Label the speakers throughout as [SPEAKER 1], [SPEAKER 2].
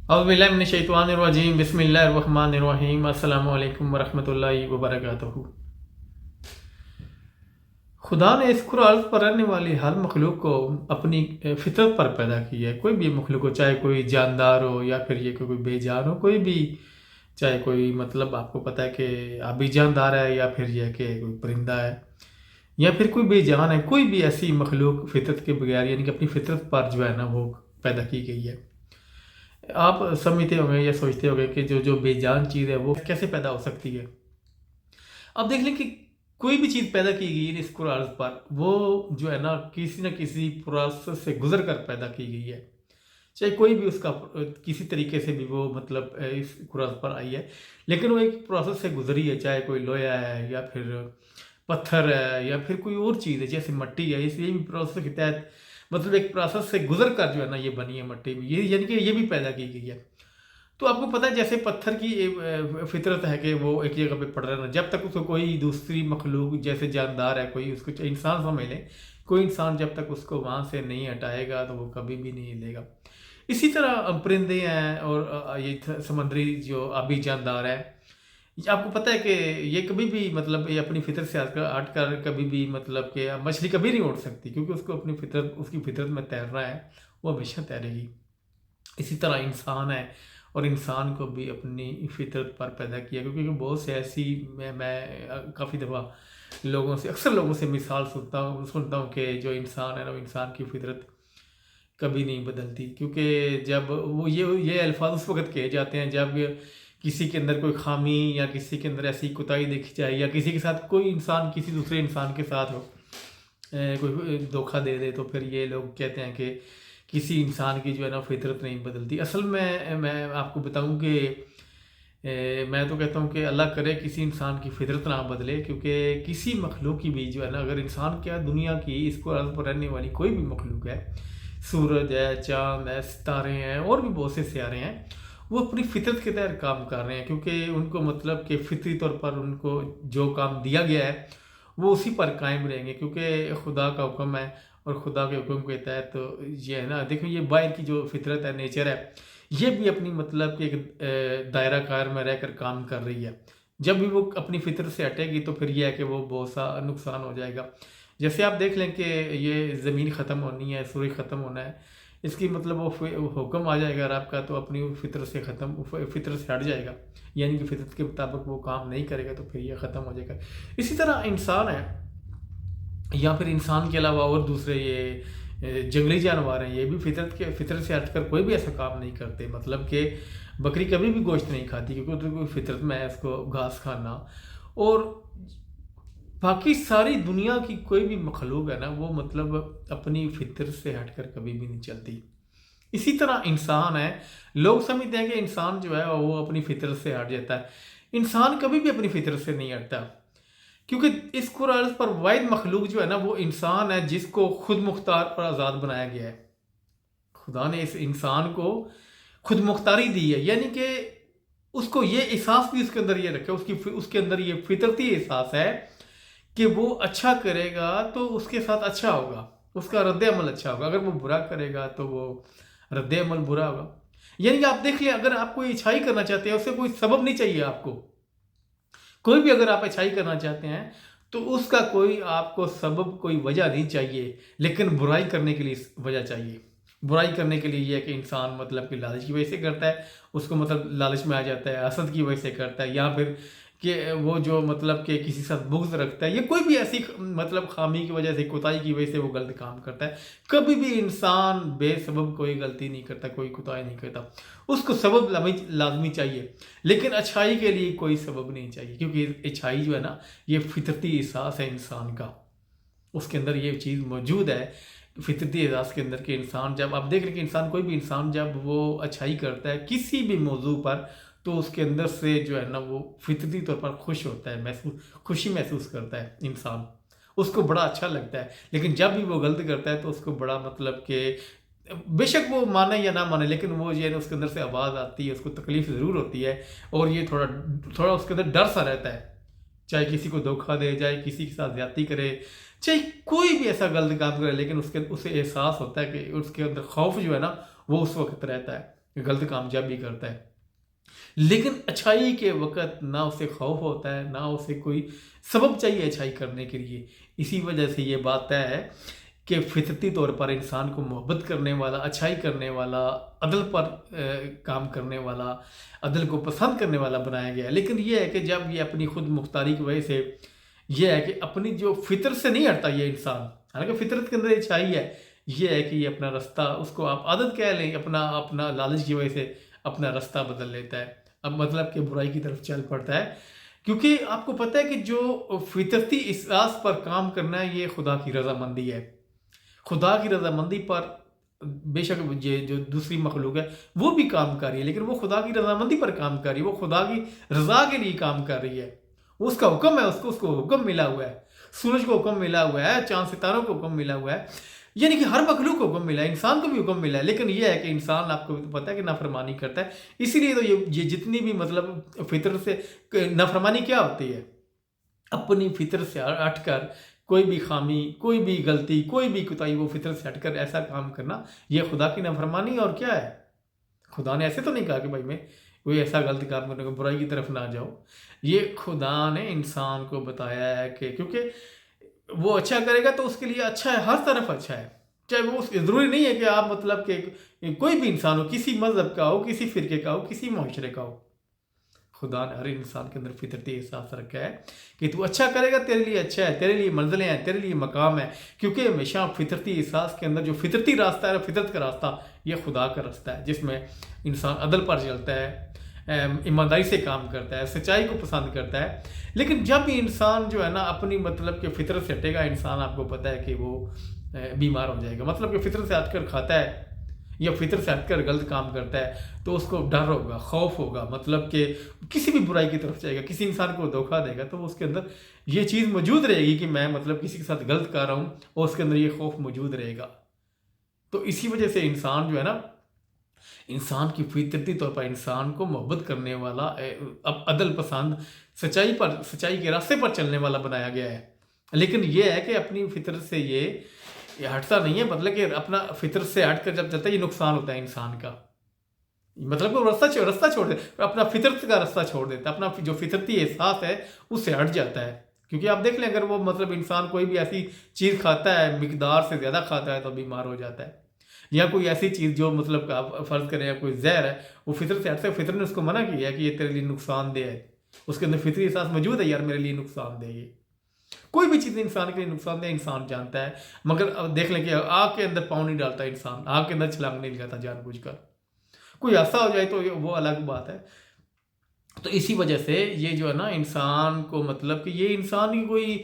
[SPEAKER 1] اعوذ باللہ من الشیطان الرجیم بسم اللہ الرحمن الرحیم السلام علیکم ورحمۃ اللہ وبرکاتہ۔ خدا نے اس قرآن پر رہنے والی ہر مخلوق کو اپنی فطرت پر پیدا کیا ہے۔ کوئی بھی مخلوق ہو، چاہے کوئی جاندار ہو یا پھر یہ کوئی بے جان ہو، کوئی بھی، چاہے کوئی آپ کو پتہ ہے کہ آبی جاندار ہے یا پھر یہ کہ کوئی پرندہ ہے یا پھر کوئی بے جان ہے، کوئی بھی ایسی مخلوق فطرت کے بغیر یعنی کہ اپنی فطرت پر جو ہے نا وہ پیدا کی گئی ہے۔ آپ سمجھتے ہوں گے یا سوچتے ہوں گے کہ جو بے جان چیز ہے وہ کیسے پیدا ہو سکتی ہے۔ اب دیکھ لیں کہ کوئی بھی چیز پیدا کی گئی ہے اس قرآن پر، وہ جو ہے نا کسی نہ کسی پروسیس سے گزر کر پیدا کی گئی ہے، چاہے کوئی بھی اس کا کسی طریقے سے بھی وہ اس قرآن پر آئی ہے، لیکن وہ ایک پروسیس سے گزری ہے، چاہے کوئی لوہا ہے یا پھر پتھر ہے یا پھر کوئی اور چیز ہے جیسے مٹی ہے، اس لیے بھی پروسیس کے تحت ایک پروسیس سے گزر کر جو ہے نا یہ بنی ہے مٹی بھی، یہ یعنی کہ یہ بھی پیدا کی گئی ہے۔ تو آپ کو پتہ ہے جیسے پتھر کی فطرت ہے کہ وہ ایک جگہ پہ پڑ رہا ہے، جب تک اس کو کوئی دوسری مخلوق جیسے جاندار ہے، کوئی اس کو انسان سمجھ لیں، کوئی انسان جب تک اس کو وہاں سے نہیں ہٹائے گا تو وہ کبھی بھی نہیں ہلے گا۔ اسی طرح پرندے ہیں اور یہ سمندری جو آبی جاندار ہے، آپ کو پتہ ہے کہ یہ کبھی بھی یہ اپنی فطرت سے ہٹ کر کبھی بھی کہ مچھلی کبھی نہیں اڑ سکتی، کیونکہ اس کو اپنی فطرت، اس کی فطرت میں تیرنا ہے، وہ ہمیشہ تیرے گی۔ اسی طرح انسان ہے، اور انسان کو بھی اپنی فطرت پر پیدا کیا، کیونکہ بہت سے ایسی میں کافی دفعہ اکثر لوگوں سے مثال سنتا ہوں کہ جو انسان ہے نا، وہ انسان کی فطرت کبھی نہیں بدلتی، کیونکہ جب وہ یہ الفاظ اس وقت کہے جاتے ہیں جب کسی کے اندر کوئی خامی یا کسی کے اندر ایسی کوتاہی دیکھی جائے، یا کسی کے ساتھ کوئی انسان کسی دوسرے انسان کے ساتھ ہو کوئی دھوکہ دے دے، تو پھر یہ لوگ کہتے ہیں کہ کسی انسان کی جو ہے نا فطرت نہیں بدلتی۔ اصل میں آپ کو بتاؤں کہ میں تو کہتا ہوں کہ اللہ کرے کسی انسان کی فطرت نہ بدلے، کیونکہ کسی مخلوق کی بھی جو ہے نا، اگر انسان کیا دنیا کی اس کو ارض پر رہنے والی کوئی بھی مخلوق ہے، سورج ہے، چاند ہے، ستارے ہیں اور بھی بہت سے سیارے ہیں، وہ اپنی فطرت کے تحت کام کر رہے ہیں، کیونکہ ان کو کہ فطری طور پر ان کو جو کام دیا گیا ہے وہ اسی پر قائم رہیں گے، کیونکہ خدا کا حکم ہے، اور خدا کے حکم کے تحت یہ ہے نا، دیکھو یہ باہر کی جو فطرت ہے، نیچر ہے، یہ بھی اپنی کہ ایک دائرہ کار میں رہ کر کام کر رہی ہے۔ جب بھی وہ اپنی فطرت سے ہٹے گی تو پھر یہ ہے کہ وہ بہت سا نقصان ہو جائے گا۔ جیسے آپ دیکھ لیں کہ یہ زمین ختم ہونی ہے، سورج ختم ہونا ہے، اس کی وہ حکم آ جائے گا رب کا، تو اپنی فطرت سے فطرت سے ہٹ جائے گا، یعنی کہ فطرت کے مطابق وہ کام نہیں کرے گا، تو پھر یہ ختم ہو جائے گا۔ اسی طرح انسان ہے، یا پھر انسان کے علاوہ اور دوسرے یہ جنگلی جانور ہیں، یہ بھی فطرت سے ہٹ کر کوئی بھی ایسا کام نہیں کرتے، کہ بکری کبھی بھی گوشت نہیں کھاتی، کیونکہ کوئی فطرت میں ہے اس کو گھاس کھانا، اور باقی ساری دنیا کی کوئی بھی مخلوق ہے نا، وہ اپنی فطرت سے ہٹ کر کبھی بھی نہیں چلتی۔ اسی طرح انسان ہے، لوگ سمجھتے ہیں کہ انسان جو ہے وہ اپنی فطرت سے ہٹ جاتا ہے، انسان کبھی بھی اپنی فطرت سے نہیں ہٹتا، کیونکہ اس قرآن پر واحد مخلوق جو ہے نا وہ انسان ہے، جس کو خود مختار اور آزاد بنایا گیا ہے۔ خدا نے اس انسان کو خود مختاری دی ہے، یعنی کہ اس کو یہ احساس بھی اس کے اندر یہ رکھا، اس کے اندر یہ فطرتی احساس ہے کہ وہ اچھا کرے گا تو اس کے ساتھ اچھا ہوگا، اس کا رد عمل اچھا ہوگا، اگر وہ برا کرے گا تو وہ رد عمل برا ہوگا۔ یعنی کہ آپ دیکھ لیں، اگر آپ کوئی اچھائی کرنا چاہتے ہیں، اس سے کوئی سبب نہیں چاہیے آپ کو، کوئی بھی اگر آپ اچھائی کرنا چاہتے ہیں تو اس کا کوئی آپ کو سبب، کوئی وجہ نہیں چاہیے، لیکن برائی کرنے کے لیے وجہ چاہیے۔ برائی کرنے کے لیے یہ ہے کہ انسان کہ لالچ کی وجہ سے کرتا ہے، اس کو لالچ میں آ جاتا ہے، حسد کی وجہ سے کرتا ہے، یا پھر کہ وہ جو کہ کسی ساتھ بغض رکھتا ہے، یا کوئی بھی ایسی خامی کی وجہ سے، کوتاہی کی وجہ سے وہ غلط کام کرتا ہے۔ کبھی بھی انسان بے سبب کوئی غلطی نہیں کرتا، کوئی کوتاہی نہیں کرتا، اس کو سبب لازمی چاہیے، لیکن اچھائی کے لیے کوئی سبب نہیں چاہیے، کیونکہ اچھائی جو ہے نا یہ فطرتی احساس ہے انسان کا، اس کے اندر یہ چیز موجود ہے فطرتی احساس کے اندر، کہ انسان جب آپ دیکھ رہے کہ انسان، کوئی بھی انسان جب وہ اچھائی کرتا ہے کسی بھی موضوع پر، تو اس کے اندر سے جو ہے نا وہ فطرتی طور پر خوش ہوتا ہے، خوشی محسوس کرتا ہے انسان، اس کو بڑا اچھا لگتا ہے۔ لیکن جب بھی وہ غلط کرتا ہے تو اس کو بڑا کہ بے شک وہ مانے یا نہ مانے، لیکن وہ یہ اس کے اندر سے آواز آتی ہے، اس کو تکلیف ضرور ہوتی ہے، اور یہ تھوڑا اس کے اندر ڈر سا رہتا ہے، چاہے کسی کو دھوکہ دے، چاہے کسی کے ساتھ زیادتی کرے، چاہے کوئی بھی ایسا غلط کام کرے، لیکن اسے احساس ہوتا ہے کہ اس کے اندر خوف جو ہے نا وہ اس وقت رہتا ہے۔ غلط کام جب بھی کرتا ہے، لیکن اچھائی کے وقت نہ اسے خوف ہوتا ہے، نہ اسے کوئی سبب چاہیے اچھائی کرنے کے لیے۔ اسی وجہ سے یہ بات طے ہے کہ فطرتی طور پر انسان کو محبت کرنے والا، اچھائی کرنے والا، عدل پر کام کرنے والا، عدل کو پسند کرنے والا بنایا گیا ہے۔ لیکن یہ ہے کہ جب یہ اپنی خود مختاری کی وجہ سے، یہ ہے کہ اپنی جو فطرت سے نہیں ہٹتا یہ انسان، حالانکہ فطرت کے اندر اچھائی ہے، یہ ہے کہ یہ اپنا رستہ، اس کو آپ عادت کہہ لیں، اپنا لالچ کی وجہ سے اپنا رستہ بدل لیتا ہے، اب مطلب کہ برائی کی طرف چل پڑتا ہے۔ کیونکہ آپ کو پتہ ہے کہ جو فطرتی احساس پر کام کرنا ہے یہ خدا کی رضامندی ہے۔ خدا کی رضامندی پر بے شک یہ جو دوسری مخلوق ہے وہ بھی کام کر رہی ہے، لیکن وہ خدا کی رضامندی پر کام کر رہی ہے، وہ خدا کی رضا کے لیے کام کر رہی ہے۔ وہ اس کا حکم ہے، اس کو حکم ملا ہوا ہے، سورج کو حکم ملا ہوا ہے، چاند ستاروں کو حکم ملا ہوا ہے، یعنی کہ ہر مخلوق کو حکم ملا ہے، انسان کو بھی حکم ملا ہے۔ لیکن یہ ہے کہ انسان، آپ کو پتہ ہے کہ نافرمانی کرتا ہے، اسی لیے تو یہ جتنی بھی مطلب فطرت سے نافرمانی کیا ہوتی ہے، اپنی فطرت سے ہٹ کر کوئی بھی خامی، کوئی بھی غلطی، کوئی بھی کوتاہی، وہ فطرت سے ہٹ کر ایسا کام کرنا، یہ خدا کی نافرمانی اور کیا ہے۔ خدا نے ایسے تو نہیں کہا کہ بھائی میں کوئی ایسا غلط کام کرنے کو، برائی کی طرف نہ جاؤ۔ یہ خدا نے انسان کو بتایا ہے کہ کیونکہ وہ اچھا کرے گا تو اس کے لیے اچھا ہے، ہر طرف اچھا ہے، چاہے وہ ضروری نہیں ہے کہ آپ مطلب کہ کوئی بھی انسان ہو، کسی مذہب کا ہو، کسی فرقے کا ہو، کسی معاشرے کا ہو، خدا نے ہر انسان کے اندر فطرتی احساس رکھا ہے کہ تو اچھا کرے گا تیرے لیے اچھا ہے، تیرے لیے منزلیں ہیں، تیرے لیے مقام ہے، کیونکہ ہمیشہ فطرتی احساس کے اندر جو فطرتی راستہ ہے، فطرت کا راستہ، یہ خدا کا راستہ ہے، جس میں انسان عدل پر چلتا ہے، ایمانداری سے کام کرتا ہے، سچائی کو پسند کرتا ہے۔ لیکن جب بھی انسان جو ہے نا اپنی مطلب کہ فطرت سے ہٹے گا، انسان آپ کو پتہ ہے کہ وہ بیمار ہو جائے گا، مطلب کہ فطرت سے ہٹ کر کھاتا ہے یا فطر سے ہٹ کر غلط کام کرتا ہے تو اس کو ڈر ہوگا، خوف ہوگا، مطلب کہ کسی بھی برائی کی طرف جائے گا، کسی انسان کو دھوکہ دے گا تو اس کے اندر یہ چیز موجود رہے گی کہ میں مطلب کسی کے ساتھ غلط کر رہا ہوں، اور اس کے اندر یہ خوف موجود رہے گا۔ تو اسی وجہ سے انسان جو ہے نا، انسان کی فطرتی طور پر انسان کو محبت کرنے والا، عدل پسند، سچائی کے راستے پر چلنے والا بنایا گیا ہے۔ لیکن یہ ہے کہ اپنی فطرت سے یہ ہٹتا نہیں ہے، مطلب کہ اپنا فطرت سے ہٹ کر جب چلتا ہے یہ نقصان ہوتا ہے انسان کا، مطلب کہ وہ راستہ چھوڑ دیتا، اپنا فطرت کا راستہ چھوڑ دیتا ہے، اپنا جو فطرتی احساس ہے اس سے ہٹ جاتا ہے۔ کیونکہ آپ دیکھ لیں اگر وہ مطلب انسان کوئی بھی ایسی چیز کھاتا ہے، مقدار سے زیادہ کھاتا ہے تو بیمار ہو جاتا ہے، یا کوئی ایسی چیز جو مطلب آپ فرض کریں یا کوئی زہر ہے، وہ فطرت سے ہٹتا ہے، فطرت نے اس کو منع کیا ہے کہ یہ تیرے لیے نقصان دہ ہے، اس کے اندر فطری احساس موجود ہے، یار میرے لیے نقصان دہ یہ کوئی بھی چیز انسان کے لیے نقصان دہ انسان جانتا ہے۔ مگر اب دیکھ لیں کہ آگ کے اندر پاؤں نہیں ڈالتا انسان، آگ کے اندر چھلانگ نہیں لگاتا جان بوجھ کر، کوئی حادثہ ہو جائے تو وہ الگ بات ہے۔ تو اسی وجہ سے یہ جو ہے نا انسان کو مطلب کہ یہ انسان کی کوئی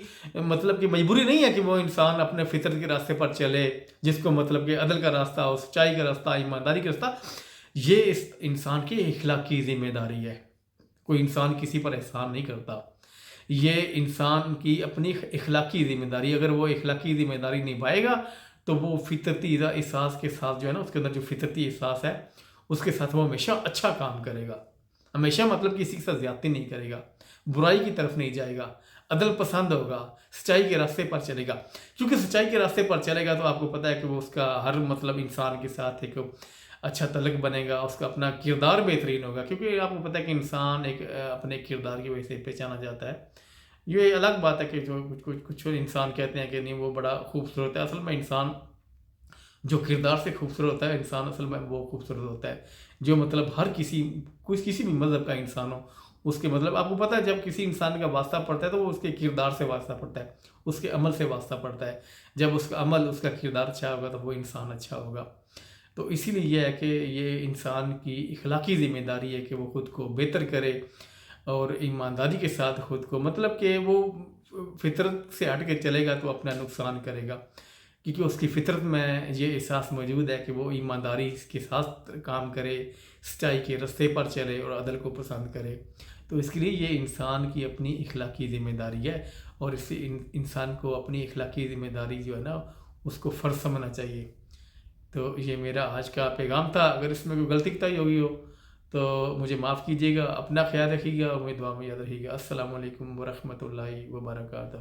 [SPEAKER 1] مطلب کہ مجبوری نہیں ہے کہ وہ انسان اپنے فطرت کے راستے پر چلے، جس کو مطلب کہ عدل کا راستہ ہو، سچائی کا راستہ، ایمانداری کا راستہ، یہ اس انسان کی اخلاقی ذمہ داری ہے۔ کوئی انسان کسی پر احسان نہیں کرتا، یہ انسان کی اپنی اخلاقی ذمہ داری، اگر وہ اخلاقی ذمہ داری نبھائے گا تو وہ فطرتی احساس کے ساتھ جو ہے نا، اس کے اندر جو فطرتی احساس ہے اس کے ساتھ وہ ہمیشہ اچھا کام کرے گا، ہمیشہ مطلب کسی کے ساتھ زیادتی نہیں کرے گا، برائی کی طرف نہیں جائے گا، عدل پسند ہوگا، سچائی کے راستے پر چلے گا۔ کیونکہ سچائی کے راستے پر چلے گا تو آپ کو پتہ ہے کہ وہ اس کا ہر مطلب انسان کے ساتھ ایک اچھا تعلق بنے گا، اس کا اپنا کردار بہترین ہوگا، کیونکہ آپ کو پتہ ہے کہ انسان ایک اپنے کردار کی وجہ سے پہچانا جاتا ہے۔ یہ الگ بات ہے کہ جو کچھ انسان کہتے ہیں کہ نہیں وہ بڑا خوبصورت ہے، اصل میں انسان جو کردار سے خوبصورت ہوتا ہے، انسان اصل میں وہ خوبصورت ہوتا ہے جو مطلب ہر کسی بھی مذہب کا انسان ہو، اس کے مطلب آپ کو پتہ ہے جب کسی انسان کا واسطہ پڑتا ہے تو وہ اس کے کردار سے واسطہ پڑتا ہے، اس کے عمل سے واسطہ پڑتا ہے، جب اس کا عمل، اس کا کردار اچھا ہوگا تو وہ انسان اچھا ہوگا۔ تو اسی لیے یہ ہے کہ یہ انسان کی اخلاقی ذمہ داری ہے کہ وہ خود کو بہتر کرے اور ایمانداری کے ساتھ خود کو مطلب کہ وہ فطرت سے ہٹ کے چلے گا تو اپنا نقصان کرے گا، کیونکہ اس کی فطرت میں یہ احساس موجود ہے کہ وہ ایمانداری کے ساتھ کام کرے، سچائی کے راستے پر چلے اور عدل کو پسند کرے۔ تو اس کے لیے یہ انسان کی اپنی اخلاقی ذمہ داری ہے، اور اس سے انسان کو اپنی اخلاقی ذمہ داری جو ہے نا اس کو فرض سمجھنا چاہیے۔ تو یہ میرا آج کا پیغام تھا، اگر اس میں کوئی غلطی کوتاہی ہوگی ہو تو مجھے معاف کیجیے گا، اپنا خیال رکھیے گا، امید دعا میں یاد رکھیے گا۔ السلام علیکم ورحمۃ اللہ وبرکاتہ۔